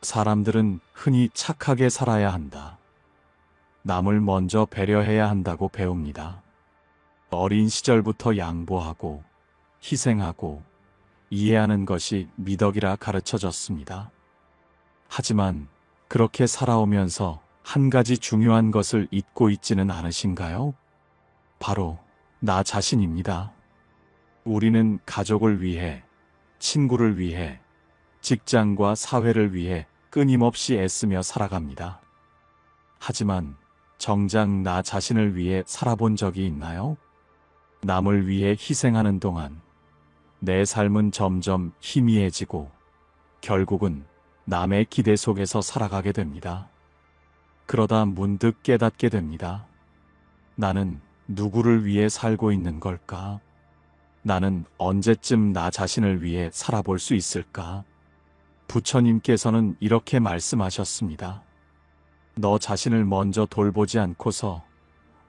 사람들은 흔히 착하게 살아야 한다. 남을 먼저 배려해야 한다고 배웁니다. 어린 시절부터 양보하고 희생하고 이해하는 것이 미덕이라 가르쳐졌습니다. 하지만 그렇게 살아오면서 한 가지 중요한 것을 잊고 있지는 않으신가요? 바로 나 자신입니다. 우리는 가족을 위해, 친구를 위해, 직장과 사회를 위해 끊임없이 애쓰며 살아갑니다. 하지만 정작 나 자신을 위해 살아본 적이 있나요? 남을 위해 희생하는 동안 내 삶은 점점 희미해지고 결국은 남의 기대 속에서 살아가게 됩니다. 그러다 문득 깨닫게 됩니다. 나는 누구를 위해 살고 있는 걸까? 나는 언제쯤 나 자신을 위해 살아볼 수 있을까? 부처님께서는 이렇게 말씀하셨습니다. 너 자신을 먼저 돌보지 않고서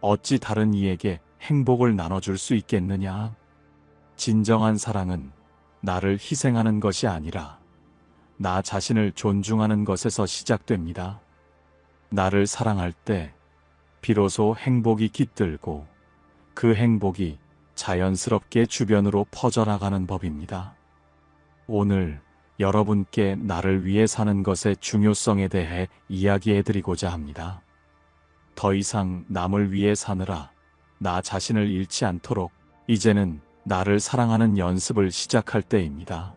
어찌 다른 이에게 행복을 나눠줄 수 있겠느냐? 진정한 사랑은 나를 희생하는 것이 아니라 나 자신을 존중하는 것에서 시작됩니다. 나를 사랑할 때 비로소 행복이 깃들고 그 행복이 자연스럽게 주변으로 퍼져나가는 법입니다. 오늘 여러분께 나를 위해 사는 것의 중요성에 대해 이야기해드리고자 합니다. 더 이상 남을 위해 사느라 나 자신을 잃지 않도록 이제는 나를 사랑하는 연습을 시작할 때입니다.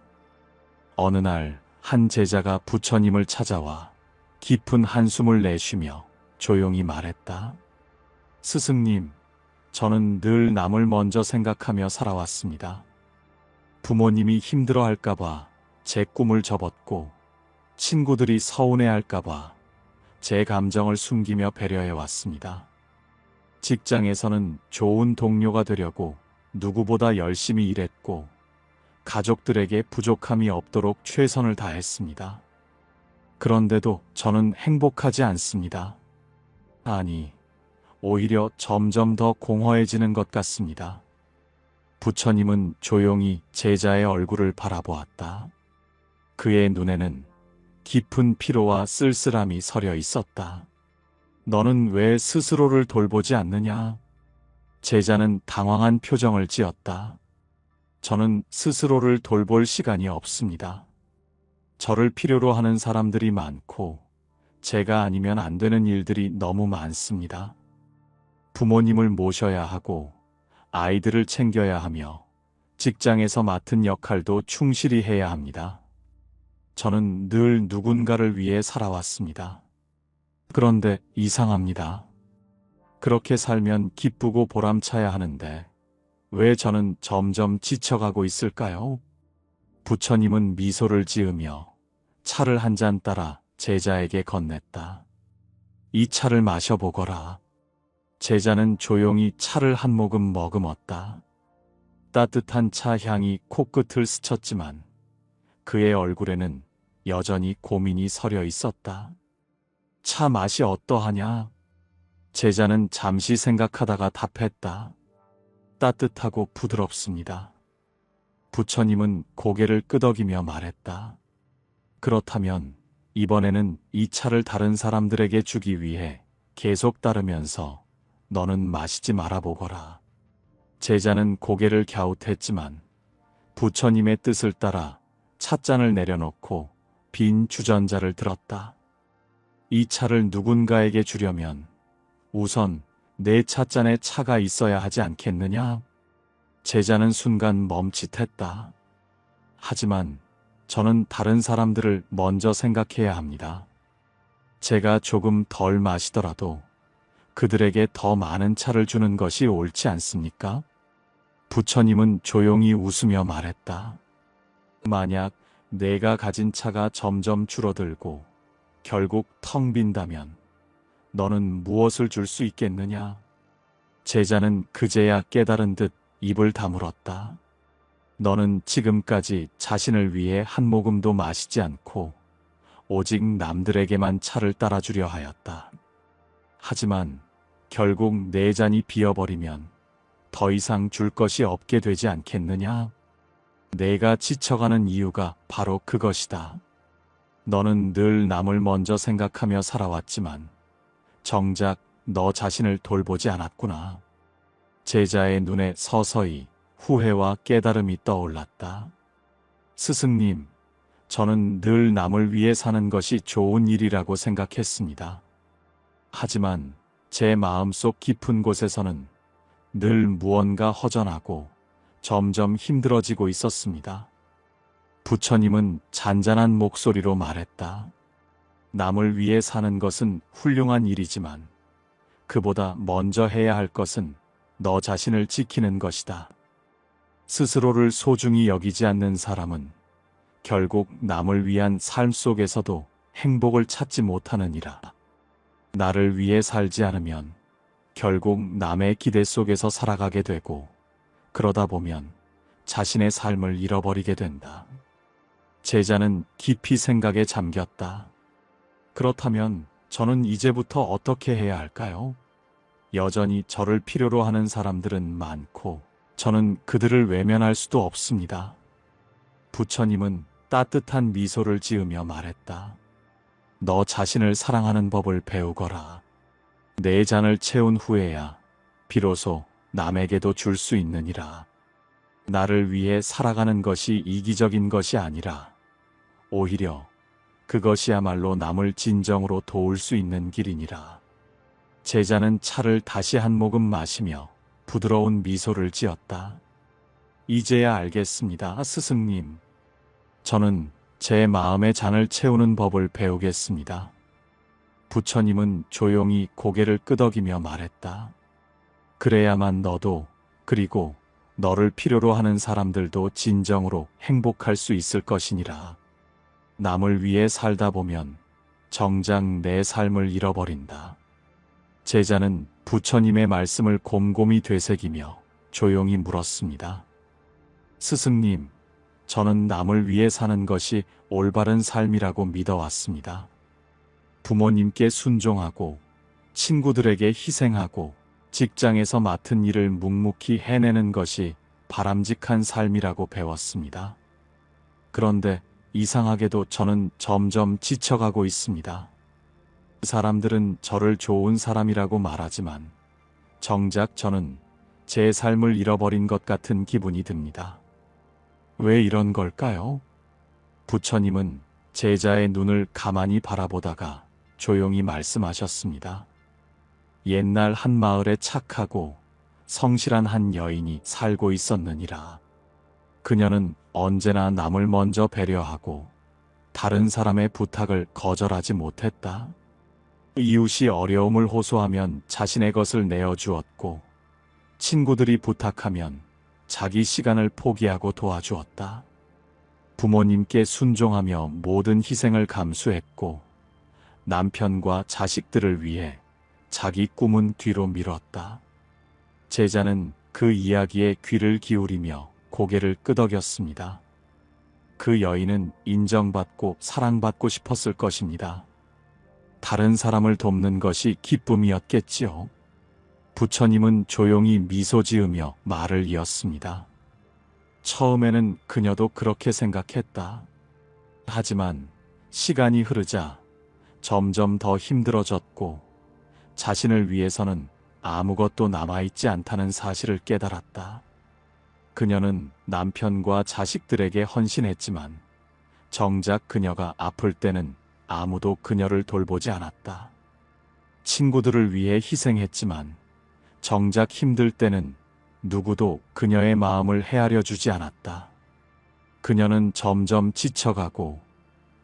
어느 날 한 제자가 부처님을 찾아와 깊은 한숨을 내쉬며 조용히 말했다. 스승님, 저는 늘 남을 먼저 생각하며 살아왔습니다. 부모님이 힘들어할까봐 제 꿈을 접었고 친구들이 서운해할까봐 제 감정을 숨기며 배려해왔습니다. 직장에서는 좋은 동료가 되려고 누구보다 열심히 일했고 가족들에게 부족함이 없도록 최선을 다했습니다. 그런데도 저는 행복하지 않습니다. 아니, 오히려 점점 더 공허해지는 것 같습니다. 부처님은 조용히 제자의 얼굴을 바라보았다. 그의 눈에는 깊은 피로와 쓸쓸함이 서려 있었다. 너는 왜 스스로를 돌보지 않느냐? 제자는 당황한 표정을 지었다. 저는 스스로를 돌볼 시간이 없습니다. 저를 필요로 하는 사람들이 많고 제가 아니면 안 되는 일들이 너무 많습니다. 부모님을 모셔야 하고 아이들을 챙겨야 하며 직장에서 맡은 역할도 충실히 해야 합니다. 저는 늘 누군가를 위해 살아왔습니다. 그런데 이상합니다. 그렇게 살면 기쁘고 보람차야 하는데 왜 저는 점점 지쳐가고 있을까요? 부처님은 미소를 지으며 차를 한 잔 따라 제자에게 건넸다. 이 차를 마셔보거라. 제자는 조용히 차를 한 모금 머금었다. 따뜻한 차 향이 코끝을 스쳤지만 그의 얼굴에는 여전히 고민이 서려 있었다. 차 맛이 어떠하냐? 제자는 잠시 생각하다가 답했다. 따뜻하고 부드럽습니다. 부처님은 고개를 끄덕이며 말했다. 그렇다면 이번에는 이 차를 다른 사람들에게 주기 위해 계속 따르면서 너는 마시지 말아보거라. 제자는 고개를 갸웃했지만 부처님의 뜻을 따라 찻잔을 내려놓고 빈 주전자를 들었다. 이 차를 누군가에게 주려면 우선 내 찻잔에 차가 있어야 하지 않겠느냐? 제자는 순간 멈칫했다. 하지만 저는 다른 사람들을 먼저 생각해야 합니다. 제가 조금 덜 마시더라도 그들에게 더 많은 차를 주는 것이 옳지 않습니까? 부처님은 조용히 웃으며 말했다. 만약 내가 가진 차가 점점 줄어들고 결국 텅 빈다면 너는 무엇을 줄 수 있겠느냐? 제자는 그제야 깨달은 듯 입을 다물었다. 너는 지금까지 자신을 위해 한 모금도 마시지 않고 오직 남들에게만 차를 따라주려 하였다. 하지만 결국 내 잔이 비어버리면 더 이상 줄 것이 없게 되지 않겠느냐? 내가 지쳐가는 이유가 바로 그것이다. 너는 늘 남을 먼저 생각하며 살아왔지만 정작 너 자신을 돌보지 않았구나. 제자의 눈에 서서히 후회와 깨달음이 떠올랐다. 스승님, 저는 늘 남을 위해 사는 것이 좋은 일이라고 생각했습니다. 하지만 제 마음속 깊은 곳에서는 늘 무언가 허전하고 점점 힘들어지고 있었습니다. 부처님은 잔잔한 목소리로 말했다. 남을 위해 사는 것은 훌륭한 일이지만 그보다 먼저 해야 할 것은 너 자신을 지키는 것이다. 스스로를 소중히 여기지 않는 사람은 결국 남을 위한 삶 속에서도 행복을 찾지 못하느니라. 나를 위해 살지 않으면 결국 남의 기대 속에서 살아가게 되고 그러다 보면 자신의 삶을 잃어버리게 된다. 제자는 깊이 생각에 잠겼다. 그렇다면 저는 이제부터 어떻게 해야 할까요? 여전히 저를 필요로 하는 사람들은 많고 저는 그들을 외면할 수도 없습니다. 부처님은 따뜻한 미소를 지으며 말했다. 너 자신을 사랑하는 법을 배우거라. 내 잔을 채운 후에야 비로소 남에게도 줄 수 있느니라. 나를 위해 살아가는 것이 이기적인 것이 아니라 오히려 그것이야말로 남을 진정으로 도울 수 있는 길이니라. 제자는 차를 다시 한 모금 마시며 부드러운 미소를 지었다. 이제야 알겠습니다, 스승님. 저는 제 마음의 잔을 채우는 법을 배우겠습니다. 부처님은 조용히 고개를 끄덕이며 말했다. 그래야만 너도 그리고 너를 필요로 하는 사람들도 진정으로 행복할 수 있을 것이니라. 남을 위해 살다 보면 정작 내 삶을 잃어버린다. 제자는 부처님의 말씀을 곰곰이 되새기며 조용히 물었습니다. 스승님, 저는 남을 위해 사는 것이 올바른 삶이라고 믿어왔습니다. 부모님께 순종하고 친구들에게 희생하고 직장에서 맡은 일을 묵묵히 해내는 것이 바람직한 삶이라고 배웠습니다. 그런데 이상하게도 저는 점점 지쳐가고 있습니다. 사람들은 저를 좋은 사람이라고 말하지만 정작 저는 제 삶을 잃어버린 것 같은 기분이 듭니다. 왜 이런 걸까요? 부처님은 제자의 눈을 가만히 바라보다가 조용히 말씀하셨습니다. 옛날 한 마을에 착하고 성실한 한 여인이 살고 있었느니라. 그녀는 언제나 남을 먼저 배려하고 다른 사람의 부탁을 거절하지 못했다. 이웃이 어려움을 호소하면 자신의 것을 내어주었고 친구들이 부탁하면 자기 시간을 포기하고 도와주었다. 부모님께 순종하며 모든 희생을 감수했고 남편과 자식들을 위해 자기 꿈은 뒤로 미뤘다. 제자는 그 이야기에 귀를 기울이며 고개를 끄덕였습니다. 그 여인은 인정받고 사랑받고 싶었을 것입니다. 다른 사람을 돕는 것이 기쁨이었겠지요. 부처님은 조용히 미소 지으며 말을 이었습니다. 처음에는 그녀도 그렇게 생각했다. 하지만 시간이 흐르자 점점 더 힘들어졌고 자신을 위해서는 아무것도 남아있지 않다는 사실을 깨달았다. 그녀는 남편과 자식들에게 헌신했지만 정작 그녀가 아플 때는 아무도 그녀를 돌보지 않았다. 친구들을 위해 희생했지만 정작 힘들 때는 누구도 그녀의 마음을 헤아려 주지 않았다. 그녀는 점점 지쳐가고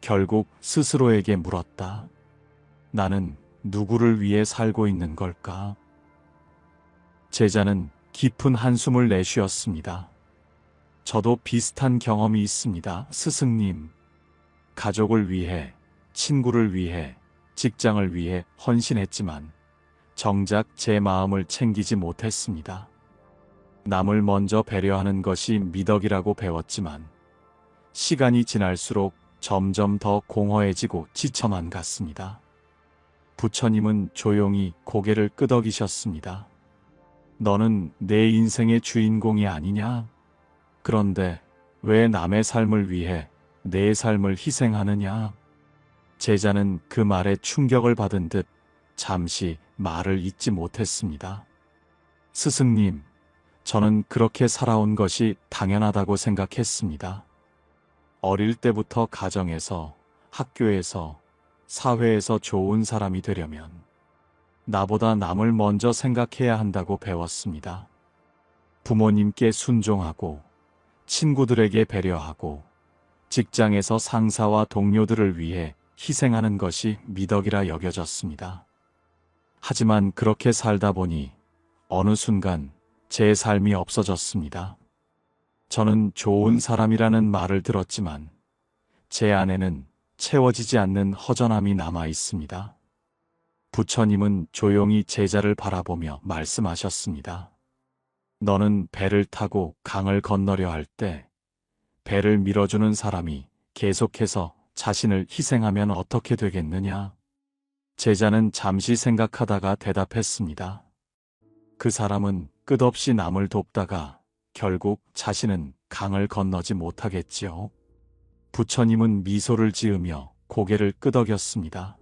결국 스스로에게 물었다. 나는 누구를 위해 살고 있는 걸까? 제자는 깊은 한숨을 내쉬었습니다. 저도 비슷한 경험이 있습니다, 스승님. 가족을 위해, 친구를 위해, 직장을 위해 헌신했지만 정작 제 마음을 챙기지 못했습니다. 남을 먼저 배려하는 것이 미덕이라고 배웠지만 시간이 지날수록 점점 더 공허해지고 지쳐만 갔습니다. 부처님은 조용히 고개를 끄덕이셨습니다. 너는 내 인생의 주인공이 아니냐? 그런데 왜 남의 삶을 위해 내 삶을 희생하느냐? 제자는 그 말에 충격을 받은 듯 잠시 말을 잇지 못했습니다. 스승님, 저는 그렇게 살아온 것이 당연하다고 생각했습니다. 어릴 때부터 가정에서, 학교에서, 사회에서 좋은 사람이 되려면 나보다 남을 먼저 생각해야 한다고 배웠습니다. 부모님께 순종하고, 친구들에게 배려하고, 직장에서 상사와 동료들을 위해 희생하는 것이 미덕이라 여겨졌습니다. 하지만 그렇게 살다 보니 어느 순간 제 삶이 없어졌습니다. 저는 좋은 사람이라는 말을 들었지만 제 안에는 채워지지 않는 허전함이 남아 있습니다. 부처님은 조용히 제자를 바라보며 말씀하셨습니다. 너는 배를 타고 강을 건너려 할 때 배를 밀어주는 사람이 계속해서 자신을 희생하면 어떻게 되겠느냐? 제자는 잠시 생각하다가 대답했습니다. 그 사람은 끝없이 남을 돕다가 결국 자신은 강을 건너지 못하겠지요. 부처님은 미소를 지으며 고개를 끄덕였습니다.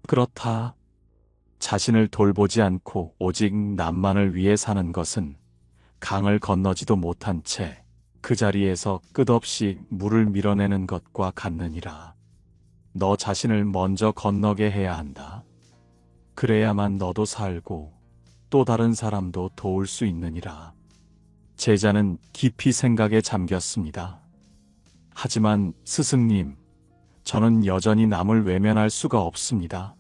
그렇다. 자신을 돌보지 않고 오직 남만을 위해 사는 것은 강을 건너지도 못한 채 그 자리에서 끝없이 물을 밀어내는 것과 같느니라. 너 자신을 먼저 건너게 해야 한다. 그래야만 너도 살고 또 다른 사람도 도울 수 있느니라. 제자는 깊이 생각에 잠겼습니다. 하지만 스승님, 저는 여전히 남을 외면할 수가 없습니다.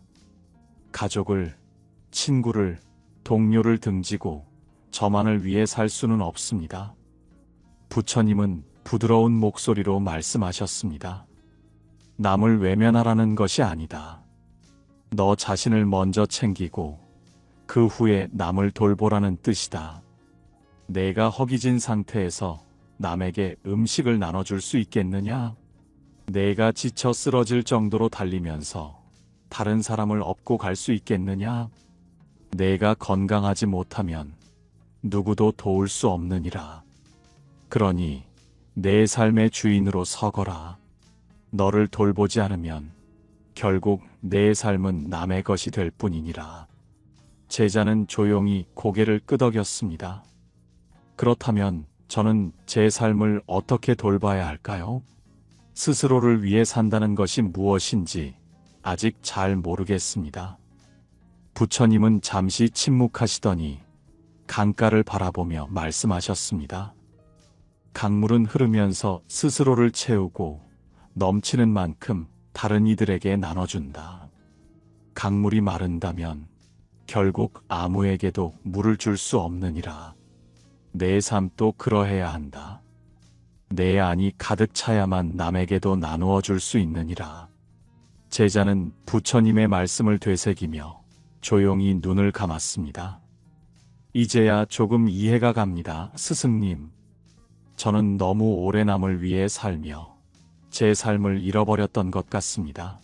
가족을, 친구를, 동료를 등지고 저만을 위해 살 수는 없습니다. 부처님은 부드러운 목소리로 말씀하셨습니다. 남을 외면하라는 것이 아니다. 너 자신을 먼저 챙기고 그 후에 남을 돌보라는 뜻이다. 내가 허기진 상태에서 남에게 음식을 나눠줄 수 있겠느냐? 내가 지쳐 쓰러질 정도로 달리면서 다른 사람을 업고 갈 수 있겠느냐? 내가 건강하지 못하면 누구도 도울 수 없느니라. 그러니 내 삶의 주인으로 서거라. 너를 돌보지 않으면 결국 내 삶은 남의 것이 될 뿐이니라. 제자는 조용히 고개를 끄덕였습니다. 그렇다면 저는 제 삶을 어떻게 돌봐야 할까요? 스스로를 위해 산다는 것이 무엇인지 아직 잘 모르겠습니다. 부처님은 잠시 침묵하시더니 강가를 바라보며 말씀하셨습니다. 강물은 흐르면서 스스로를 채우고 넘치는 만큼 다른 이들에게 나눠준다. 강물이 마른다면 결국 아무에게도 물을 줄 수 없느니라. 내 삶도 그러해야 한다. 내 안이 가득 차야만 남에게도 나누어 줄 수 있느니라. 제자는 부처님의 말씀을 되새기며 조용히 눈을 감았습니다. 이제야 조금 이해가 갑니다, 스승님. 저는 너무 오래 남을 위해 살며 제 삶을 잃어버렸던 것 같습니다.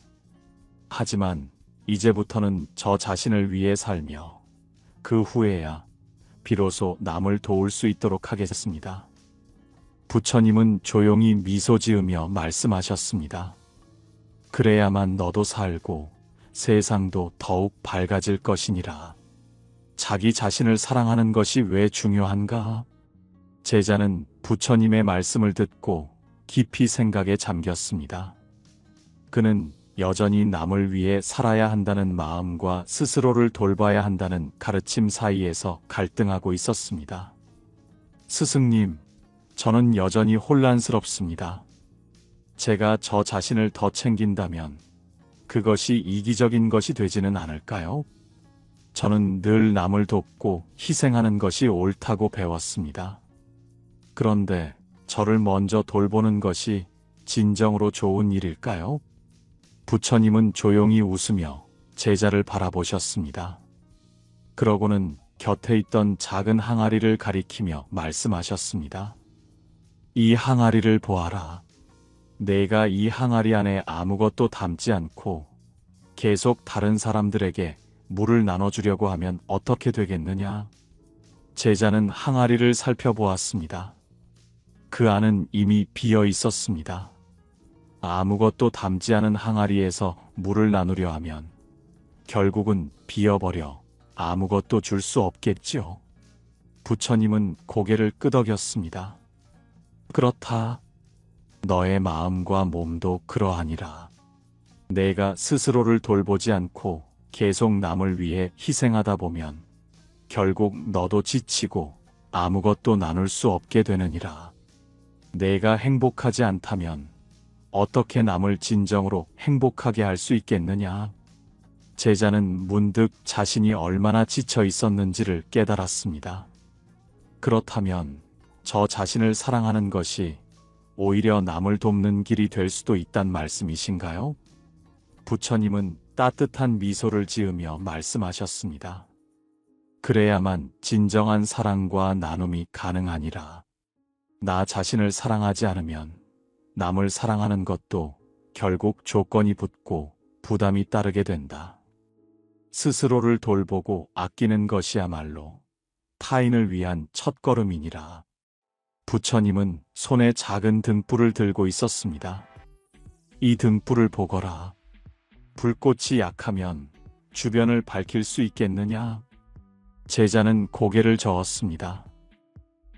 하지만 이제부터는 저 자신을 위해 살며 그 후에야 비로소 남을 도울 수 있도록 하겠습니다. 부처님은 조용히 미소 지으며 말씀하셨습니다. 그래야만 너도 살고 세상도 더욱 밝아질 것이니라. 자기 자신을 사랑하는 것이 왜 중요한가? 제자는 부처님의 말씀을 듣고 깊이 생각에 잠겼습니다. 그는 여전히 남을 위해 살아야 한다는 마음과 스스로를 돌봐야 한다는 가르침 사이에서 갈등하고 있었습니다. 스승님, 저는 여전히 혼란스럽습니다. 제가 저 자신을 더 챙긴다면 그것이 이기적인 것이 되지는 않을까요? 저는 늘 남을 돕고 희생하는 것이 옳다고 배웠습니다. 그런데 저를 먼저 돌보는 것이 진정으로 좋은 일일까요? 부처님은 조용히 웃으며 제자를 바라보셨습니다. 그러고는 곁에 있던 작은 항아리를 가리키며 말씀하셨습니다. 이 항아리를 보아라. 내가 이 항아리 안에 아무것도 담지 않고 계속 다른 사람들에게 물을 나눠주려고 하면 어떻게 되겠느냐? 제자는 항아리를 살펴보았습니다. 그 안은 이미 비어 있었습니다. 아무것도 담지 않은 항아리에서 물을 나누려 하면 결국은 비어버려 아무것도 줄 수 없겠지요. 부처님은 고개를 끄덕였습니다. 그렇다. 너의 마음과 몸도 그러하니라. 내가 스스로를 돌보지 않고 계속 남을 위해 희생하다 보면 결국 너도 지치고 아무것도 나눌 수 없게 되느니라. 내가 행복하지 않다면 어떻게 남을 진정으로 행복하게 할 수 있겠느냐? 제자는 문득 자신이 얼마나 지쳐 있었는지를 깨달았습니다. 그렇다면 저 자신을 사랑하는 것이 오히려 남을 돕는 길이 될 수도 있단 말씀이신가요? 부처님은 따뜻한 미소를 지으며 말씀하셨습니다. 그래야만 진정한 사랑과 나눔이 가능하니라. 나 자신을 사랑하지 않으면 남을 사랑하는 것도 결국 조건이 붙고 부담이 따르게 된다. 스스로를 돌보고 아끼는 것이야말로 타인을 위한 첫걸음이니라. 부처님은 손에 작은 등불을 들고 있었습니다. 이 등불을 보거라. 불꽃이 약하면 주변을 밝힐 수 있겠느냐? 제자는 고개를 저었습니다.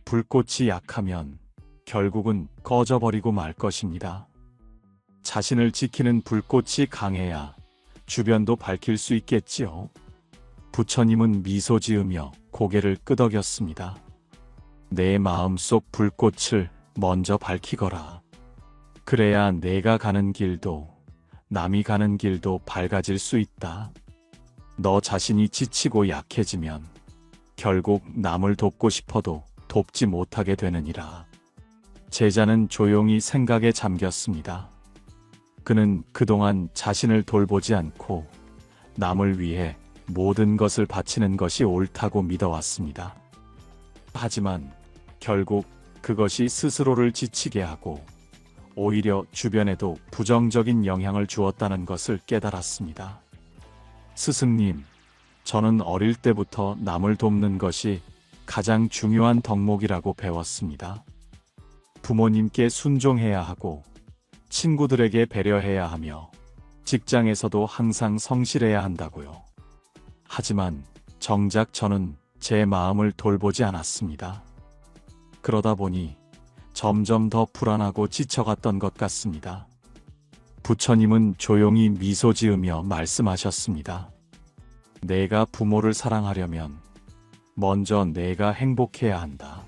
불꽃이 약하면 결국은 꺼져버리고 말 것입니다. 자신을 지키는 불꽃이 강해야 주변도 밝힐 수 있겠지요. 부처님은 미소 지으며 고개를 끄덕였습니다. 내 마음속 불꽃을 먼저 밝히거라. 그래야 내가 가는 길도 남이 가는 길도 밝아질 수 있다. 너 자신이 지치고 약해지면 결국 남을 돕고 싶어도 돕지 못하게 되느니라. 제자는 조용히 생각에 잠겼습니다. 그는 그동안 자신을 돌보지 않고 남을 위해 모든 것을 바치는 것이 옳다고 믿어왔습니다. 하지만 결국 그것이 스스로를 지치게 하고 오히려 주변에도 부정적인 영향을 주었다는 것을 깨달았습니다. 스승님, 저는 어릴 때부터 남을 돕는 것이 가장 중요한 덕목이라고 배웠습니다. 부모님께 순종해야 하고 친구들에게 배려해야 하며 직장에서도 항상 성실해야 한다고요. 하지만 정작 저는 제 마음을 돌보지 않았습니다. 그러다 보니 점점 더 불안하고 지쳐갔던 것 같습니다. 부처님은 조용히 미소 지으며 말씀하셨습니다. 내가 부모를 사랑하려면 먼저 내가 행복해야 한다.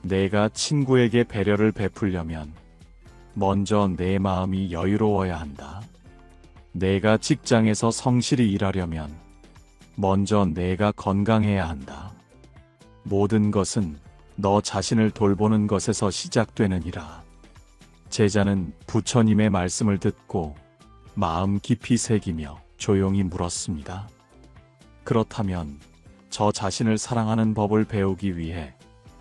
내가 친구에게 배려를 베풀려면 먼저 내 마음이 여유로워야 한다. 내가 직장에서 성실히 일하려면 먼저 내가 건강해야 한다. 모든 것은 너 자신을 돌보는 것에서 시작되느니라. 제자는 부처님의 말씀을 듣고 마음 깊이 새기며 조용히 물었습니다. 그렇다면 저 자신을 사랑하는 법을 배우기 위해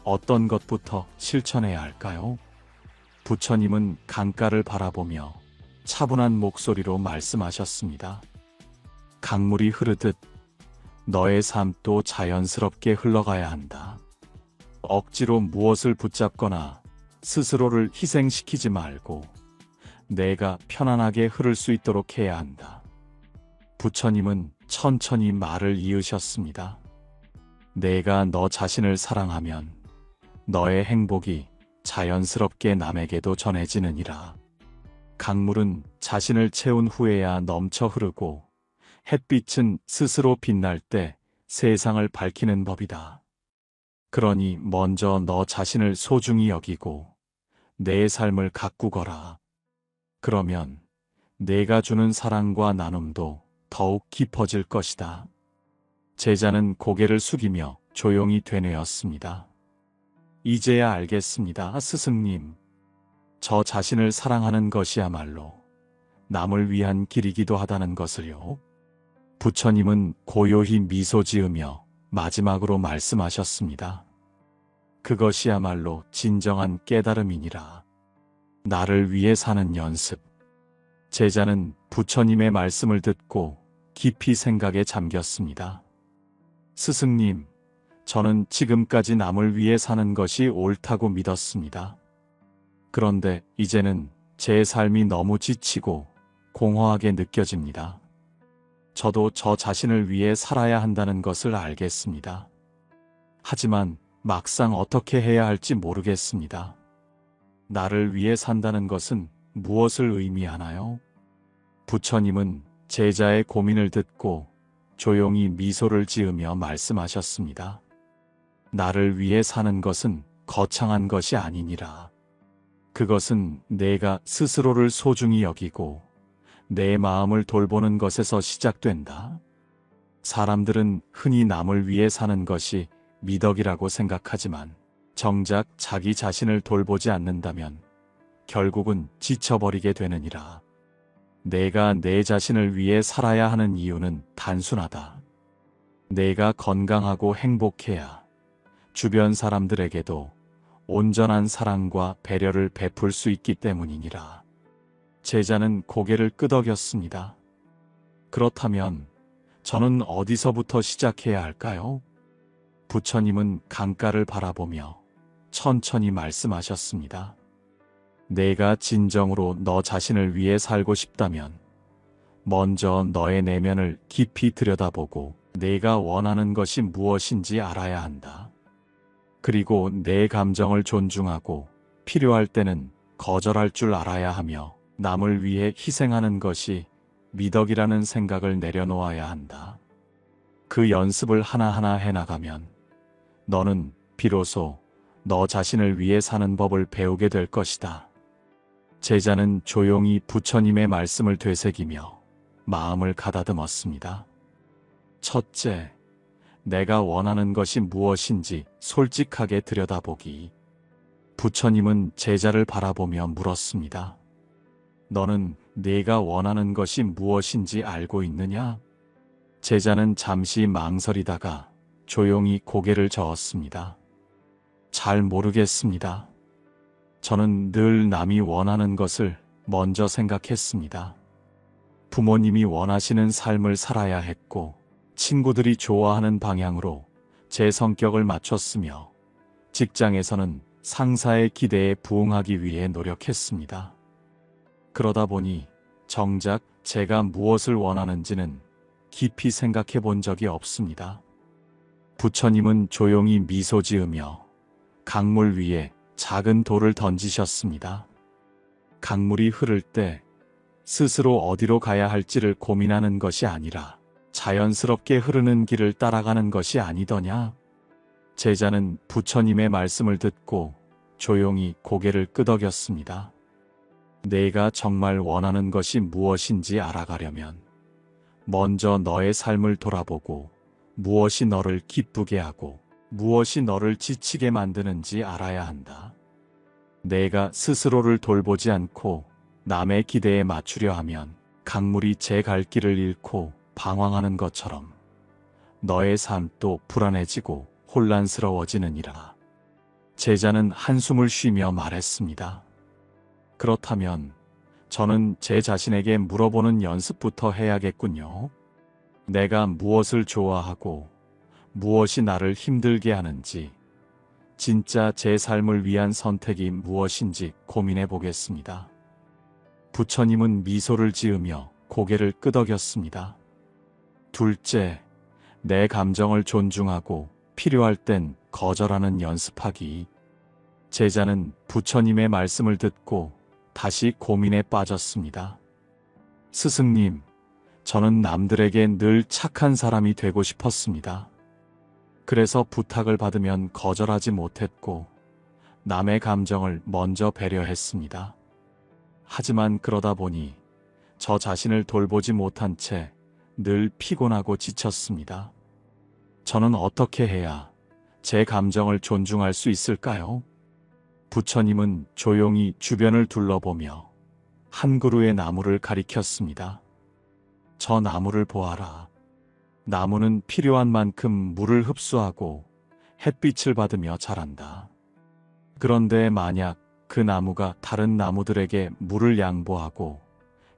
어떤 것부터 실천해야 할까요? 부처님은 강가를 바라보며 차분한 목소리로 말씀하셨습니다. 강물이 흐르듯 너의 삶도 자연스럽게 흘러가야 한다. 억지로 무엇을 붙잡거나 스스로를 희생시키지 말고 내가 편안하게 흐를 수 있도록 해야 한다. 부처님은 천천히 말을 이으셨습니다. 내가 너 자신을 사랑하면 너의 행복이 자연스럽게 남에게도 전해지느니라. 강물은 자신을 채운 후에야 넘쳐 흐르고 햇빛은 스스로 빛날 때 세상을 밝히는 법이다. 그러니 먼저 너 자신을 소중히 여기고 내 삶을 가꾸거라. 그러면 내가 주는 사랑과 나눔도 더욱 깊어질 것이다. 제자는 고개를 숙이며 조용히 되뇌었습니다. 이제야 알겠습니다, 스승님. 저 자신을 사랑하는 것이야말로 남을 위한 길이기도 하다는 것을요. 부처님은 고요히 미소 지으며 마지막으로 말씀하셨습니다. 그것이야말로 진정한 깨달음이니라. 나를 위해 사는 연습. 제자는 부처님의 말씀을 듣고 깊이 생각에 잠겼습니다. 스승님, 저는 지금까지 남을 위해 사는 것이 옳다고 믿었습니다. 그런데 이제는 제 삶이 너무 지치고 공허하게 느껴집니다. 저도 저 자신을 위해 살아야 한다는 것을 알겠습니다. 하지만 막상 어떻게 해야 할지 모르겠습니다. 나를 위해 산다는 것은 무엇을 의미하나요? 부처님은 제자의 고민을 듣고 조용히 미소를 지으며 말씀하셨습니다. 나를 위해 사는 것은 거창한 것이 아니니라. 그것은 내가 스스로를 소중히 여기고 내 마음을 돌보는 것에서 시작된다. 사람들은 흔히 남을 위해 사는 것이 미덕이라고 생각하지만 정작 자기 자신을 돌보지 않는다면 결국은 지쳐버리게 되느니라. 내가 내 자신을 위해 살아야 하는 이유는 단순하다. 내가 건강하고 행복해야 주변 사람들에게도 온전한 사랑과 배려를 베풀 수 있기 때문이니라. 제자는 고개를 끄덕였습니다. 그렇다면 저는 어디서부터 시작해야 할까요? 부처님은 강가를 바라보며 천천히 말씀하셨습니다. 내가 진정으로 너 자신을 위해 살고 싶다면 먼저 너의 내면을 깊이 들여다보고 내가 원하는 것이 무엇인지 알아야 한다. 그리고 내 감정을 존중하고 필요할 때는 거절할 줄 알아야 하며 남을 위해 희생하는 것이 미덕이라는 생각을 내려놓아야 한다. 그 연습을 하나하나 해나가면 너는 비로소 너 자신을 위해 사는 법을 배우게 될 것이다. 제자는 조용히 부처님의 말씀을 되새기며 마음을 가다듬었습니다. 첫째, 내가 원하는 것이 무엇인지 솔직하게 들여다보기. 부처님은 제자를 바라보며 물었습니다. 너는 네가 원하는 것이 무엇인지 알고 있느냐? 제자는 잠시 망설이다가 조용히 고개를 저었습니다. 잘 모르겠습니다. 저는 늘 남이 원하는 것을 먼저 생각했습니다. 부모님이 원하시는 삶을 살아야 했고, 친구들이 좋아하는 방향으로 제 성격을 맞췄으며, 직장에서는 상사의 기대에 부응하기 위해 노력했습니다. 그러다 보니 정작 제가 무엇을 원하는지는 깊이 생각해 본 적이 없습니다. 부처님은 조용히 미소 지으며 강물 위에 작은 돌을 던지셨습니다. 강물이 흐를 때 스스로 어디로 가야 할지를 고민하는 것이 아니라 자연스럽게 흐르는 길을 따라가는 것이 아니더냐? 제자는 부처님의 말씀을 듣고 조용히 고개를 끄덕였습니다. 내가 정말 원하는 것이 무엇인지 알아가려면 먼저 너의 삶을 돌아보고 무엇이 너를 기쁘게 하고 무엇이 너를 지치게 만드는지 알아야 한다. 내가 스스로를 돌보지 않고 남의 기대에 맞추려 하면 강물이 제 갈 길을 잃고 방황하는 것처럼 너의 삶도 불안해지고 혼란스러워지느니라. 제자는 한숨을 쉬며 말했습니다. 그렇다면 저는 제 자신에게 물어보는 연습부터 해야겠군요. 내가 무엇을 좋아하고 무엇이 나를 힘들게 하는지, 진짜 제 삶을 위한 선택이 무엇인지 고민해 보겠습니다. 부처님은 미소를 지으며 고개를 끄덕였습니다. 둘째, 내 감정을 존중하고 필요할 땐 거절하는 연습하기. 제자는 부처님의 말씀을 듣고 다시 고민에 빠졌습니다. 스승님, 저는 남들에게 늘 착한 사람이 되고 싶었습니다. 그래서 부탁을 받으면 거절하지 못했고 남의 감정을 먼저 배려했습니다. 하지만 그러다 보니 저 자신을 돌보지 못한 채 늘 피곤하고 지쳤습니다. 저는 어떻게 해야 제 감정을 존중할 수 있을까요? 부처님은 조용히 주변을 둘러보며 한 그루의 나무를 가리켰습니다. 저 나무를 보아라. 나무는 필요한 만큼 물을 흡수하고 햇빛을 받으며 자란다. 그런데 만약 그 나무가 다른 나무들에게 물을 양보하고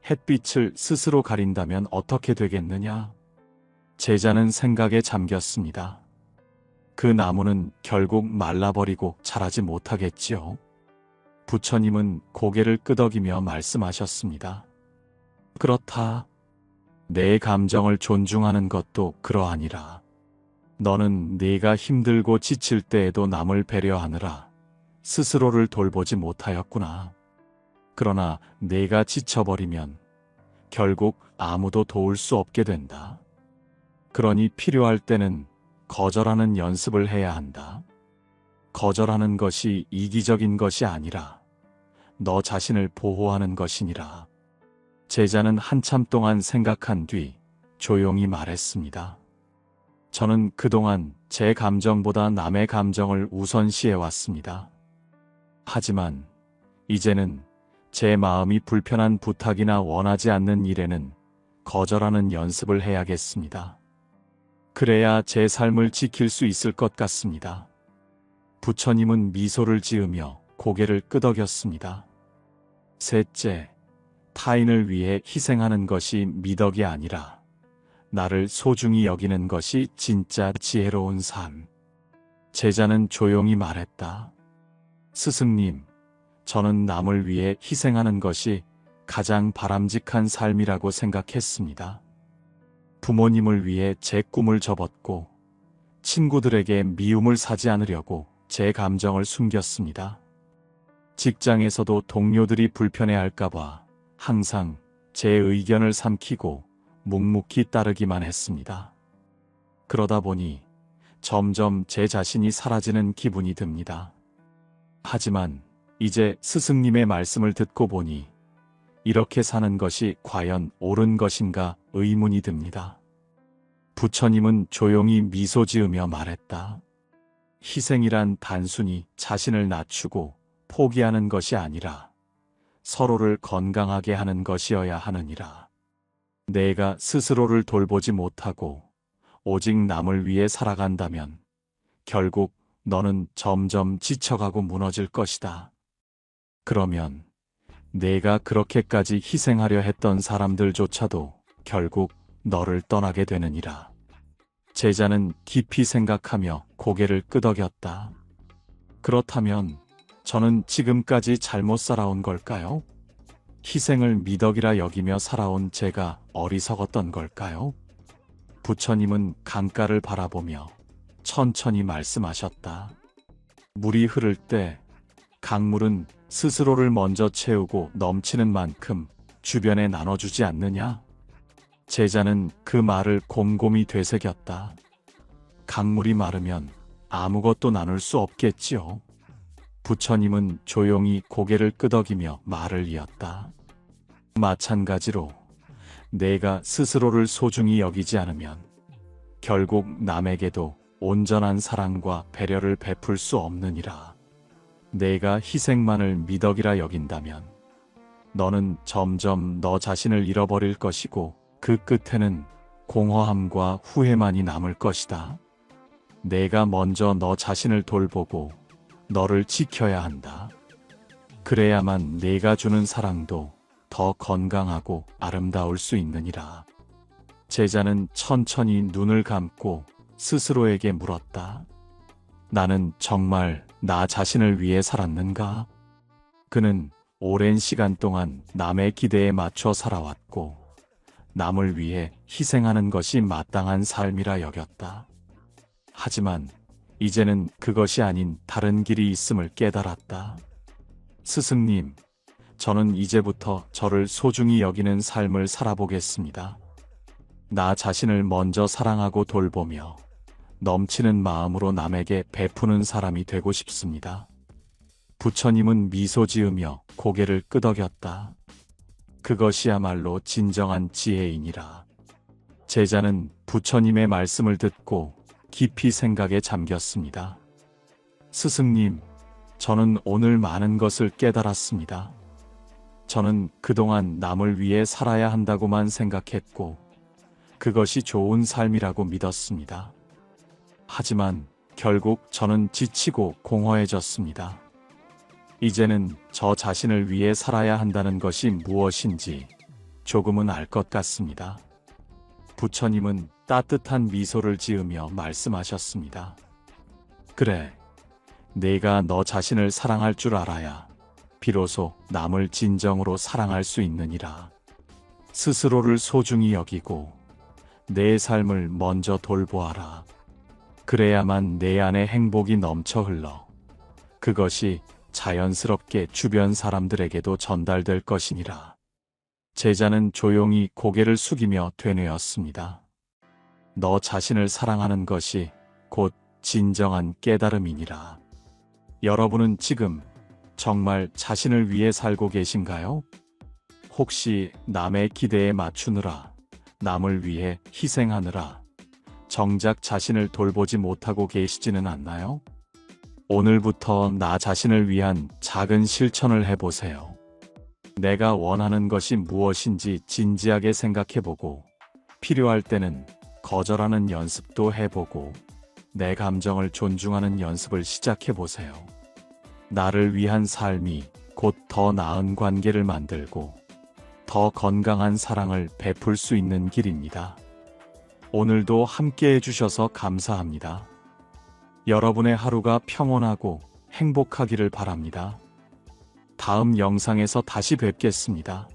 햇빛을 스스로 가린다면 어떻게 되겠느냐? 제자는 생각에 잠겼습니다. 그 나무는 결국 말라버리고 자라지 못하겠지요. 부처님은 고개를 끄덕이며 말씀하셨습니다. 그렇다. 내 감정을 존중하는 것도 그러하니라. 너는 네가 힘들고 지칠 때에도 남을 배려하느라 스스로를 돌보지 못하였구나. 그러나 네가 지쳐버리면 결국 아무도 도울 수 없게 된다. 그러니 필요할 때는 거절하는 연습을 해야 한다. 거절하는 것이 이기적인 것이 아니라 너 자신을 보호하는 것이니라. 제자는 한참 동안 생각한 뒤 조용히 말했습니다. 저는 그동안 제 감정보다 남의 감정을 우선시해 왔습니다. 하지만 이제는 제 마음이 불편한 부탁이나 원하지 않는 일에는 거절하는 연습을 해야겠습니다. 그래야 제 삶을 지킬 수 있을 것 같습니다. 부처님은 미소를 지으며 고개를 끄덕였습니다. 셋째, 타인을 위해 희생하는 것이 미덕이 아니라 나를 소중히 여기는 것이 진짜 지혜로운 삶. 제자는 조용히 말했다. 스승님, 저는 남을 위해 희생하는 것이 가장 바람직한 삶이라고 생각했습니다. 부모님을 위해 제 꿈을 접었고 친구들에게 미움을 사지 않으려고 제 감정을 숨겼습니다. 직장에서도 동료들이 불편해할까봐 항상 제 의견을 삼키고 묵묵히 따르기만 했습니다. 그러다 보니 점점 제 자신이 사라지는 기분이 듭니다. 하지만 이제 스승님의 말씀을 듣고 보니 이렇게 사는 것이 과연 옳은 것인가 의문이 듭니다. 부처님은 조용히 미소 지으며 말했다. 희생이란 단순히 자신을 낮추고 포기하는 것이 아니라 서로를 건강하게 하는 것이어야 하느니라. 내가 스스로를 돌보지 못하고 오직 남을 위해 살아간다면 결국 너는 점점 지쳐가고 무너질 것이다. 그러면 내가 그렇게까지 희생하려 했던 사람들조차도 결국 너를 떠나게 되느니라. 제자는 깊이 생각하며 고개를 끄덕였다. 그렇다면 저는 지금까지 잘못 살아온 걸까요? 희생을 미덕이라 여기며 살아온 제가 어리석었던 걸까요? 부처님은 강가를 바라보며 천천히 말씀하셨다. 물이 흐를 때 강물은 스스로를 먼저 채우고 넘치는 만큼 주변에 나눠주지 않느냐? 제자는 그 말을 곰곰이 되새겼다. 강물이 마르면 아무것도 나눌 수 없겠지요. 부처님은 조용히 고개를 끄덕이며 말을 이었다. 마찬가지로 내가 스스로를 소중히 여기지 않으면 결국 남에게도 온전한 사랑과 배려를 베풀 수 없느니라. 내가 희생만을 미덕이라 여긴다면 너는 점점 너 자신을 잃어버릴 것이고 그 끝에는 공허함과 후회만이 남을 것이다. 내가 먼저 너 자신을 돌보고 너를 지켜야 한다. 그래야만 내가 주는 사랑도 더 건강하고 아름다울 수 있느니라. 제자는 천천히 눈을 감고 스스로에게 물었다. 나는 정말 나 자신을 위해 살았는가? 그는 오랜 시간 동안 남의 기대에 맞춰 살아왔고 남을 위해 희생하는 것이 마땅한 삶이라 여겼다. 하지만 이제는 그것이 아닌 다른 길이 있음을 깨달았다. 스승님, 저는 이제부터 저를 소중히 여기는 삶을 살아보겠습니다. 나 자신을 먼저 사랑하고 돌보며 넘치는 마음으로 남에게 베푸는 사람이 되고 싶습니다. 부처님은 미소 지으며 고개를 끄덕였다. 그것이야말로 진정한 지혜이니라. 제자는 부처님의 말씀을 듣고 깊이 생각에 잠겼습니다. 스승님, 저는 오늘 많은 것을 깨달았습니다. 저는 그동안 남을 위해 살아야 한다고만 생각했고 그것이 좋은 삶이라고 믿었습니다. 하지만 결국 저는 지치고 공허해졌습니다. 이제는 저 자신을 위해 살아야 한다는 것이 무엇인지 조금은 알 것 같습니다. 부처님은 따뜻한 미소를 지으며 말씀하셨습니다. 그래, 내가 너 자신을 사랑할 줄 알아야 비로소 남을 진정으로 사랑할 수 있느니라. 스스로를 소중히 여기고 내 삶을 먼저 돌보아라. 그래야만 내 안에 행복이 넘쳐 흘러 그것이 자연스럽게 주변 사람들에게도 전달될 것이니라. 제자는 조용히 고개를 숙이며 되뇌었습니다. 너 자신을 사랑하는 것이 곧 진정한 깨달음이니라. 여러분은 지금 정말 자신을 위해 살고 계신가요? 혹시 남의 기대에 맞추느라, 남을 위해 희생하느라 정작 자신을 돌보지 못하고 계시지는 않나요? 오늘부터 나 자신을 위한 작은 실천을 해보세요. 내가 원하는 것이 무엇인지 진지하게 생각해보고, 필요할 때는 거절하는 연습도 해보고, 내 감정을 존중하는 연습을 시작해보세요. 나를 위한 삶이 곧 더 나은 관계를 만들고, 더 건강한 사랑을 베풀 수 있는 길입니다. 오늘도 함께 해주셔서 감사합니다. 여러분의 하루가 평온하고 행복하기를 바랍니다. 다음 영상에서 다시 뵙겠습니다.